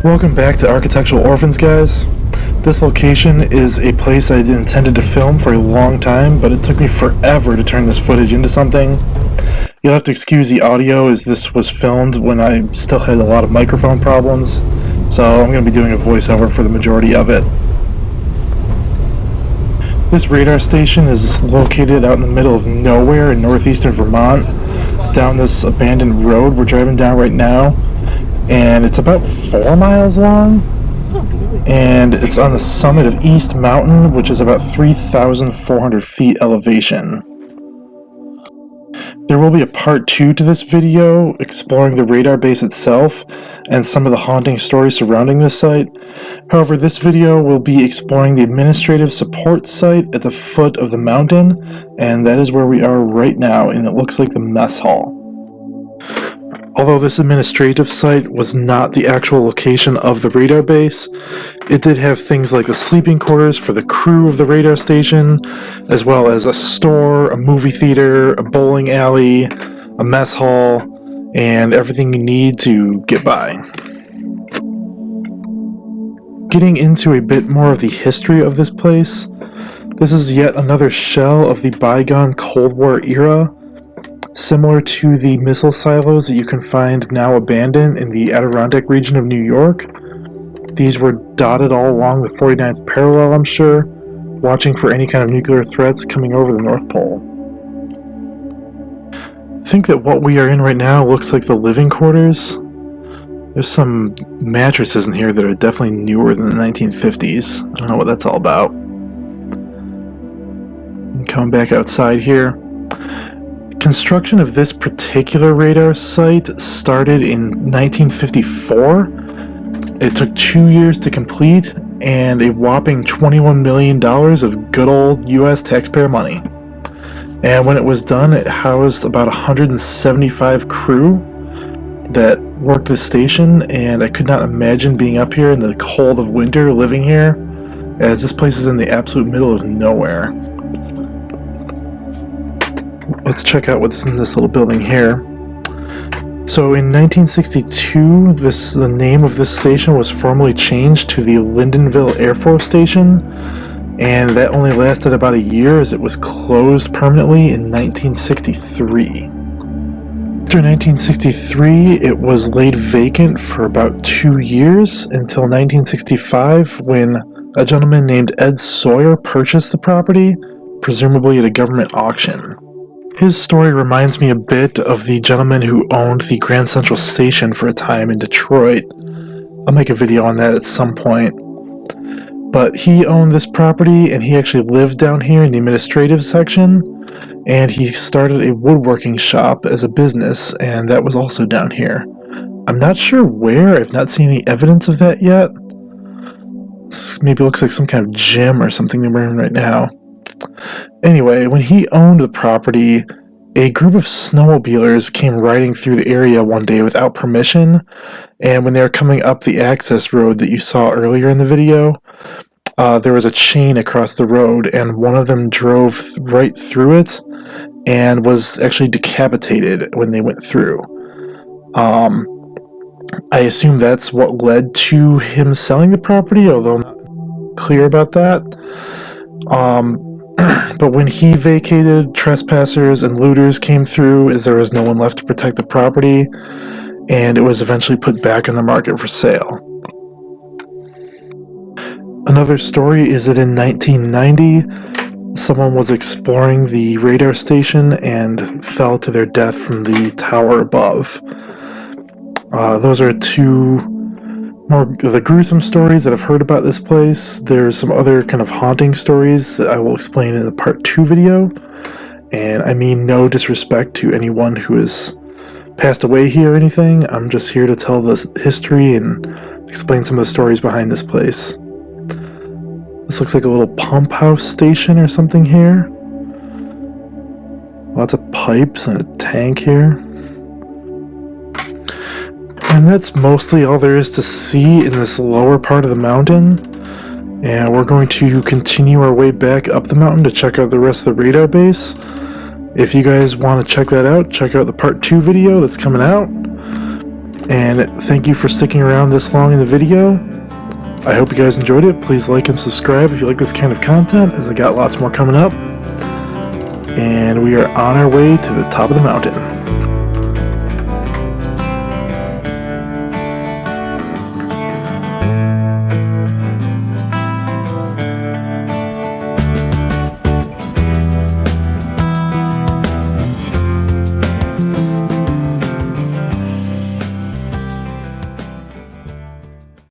Welcome back to Architectural Orphans, guys. This location is a place I intended to film for a long time, but it took me forever to turn this footage into something. You'll have to excuse the audio as this was filmed when I still had a lot of microphone problems, so I'm going to be doing a voiceover for the majority of it. This radar station is located out in the middle of nowhere in northeastern Vermont, down this abandoned road we're driving down right now. And it's about 4 miles long, and it's on the summit of East Mountain, which is about 3,400 feet elevation. There will be a part 2 to this video, exploring the radar base itself and some of the haunting stories surrounding this site. However, this video will be exploring the administrative support site at the foot of the mountain, and that is where we are right now, and it looks like the mess hall. Although this administrative site was not the actual location of the radar base, it did have things like the sleeping quarters for the crew of the radar station, as well as a store, a movie theater, a bowling alley, a mess hall, and everything you need to get by. Getting into a bit more of the history of this place, this is yet another shell of the bygone Cold War era, similar to the missile silos that you can find now abandoned in the Adirondack region of New York. These were dotted all along the 49th parallel, I'm sure, watching for any kind of nuclear threats coming over the North Pole. I think that what we are in right now looks like the living quarters. There's some mattresses in here that are definitely newer than the 1950s. I don't know what that's all about. Coming back outside here. Construction of this particular radar site started in 1954. It took 2 years to complete and a whopping $21 million of good old US taxpayer money. And when it was done, it housed about 175 crew that worked the station, and I could not imagine being up here in the cold of winter living here, as this place is in the absolute middle of nowhere. Let's check out what's in this little building here. So in 1962, the name of this station was formally changed to the Lyndonville Air Force Station, and that only lasted about a year as it was closed permanently in 1963. After 1963, it was laid vacant for about 2 years until 1965, when a gentleman named Ed Sawyer purchased the property, presumably at a government auction. His story reminds me a bit of the gentleman who owned the Grand Central Station for a time in Detroit. I'll make a video on that at some point. But he owned this property, and he actually lived down here in the administrative section, and he started a woodworking shop as a business, and that was also down here. I'm not sure where. I've not seen any evidence of that yet. This maybe looks like some kind of gym or something that we're in right now. Anyway, when he owned the property, a group of snowmobilers came riding through the area one day without permission, and when they were coming up the access road that you saw earlier in the video, there was a chain across the road, and one of them drove right through it and was actually decapitated when they went through. I assume that's what led to him selling the property, although I'm not clear about that. But when he vacated, trespassers and looters came through as there was no one left to protect the property, and it was eventually put back on the market for sale. Another story is that in 1990, someone was exploring the radar station and fell to their death from the tower above. Those are two more of the gruesome stories that I've heard about this place. There's some other kind of haunting stories that I will explain in the part 2 video, and I mean no disrespect to anyone who has passed away here or anything. I'm just here to tell the history and explain some of the stories behind this place. This looks like a little pump house station or something here. Lots of pipes and a tank here. And that's mostly all there is to see in this lower part of the mountain. And we're going to continue our way back up the mountain to check out the rest of the radar base. If you guys want to check that out, check out the part 2 video that's coming out. And thank you for sticking around this long in the video. I hope you guys enjoyed it. Please like and subscribe if you like this kind of content, as I got lots more coming up. And we are on our way to the top of the mountain.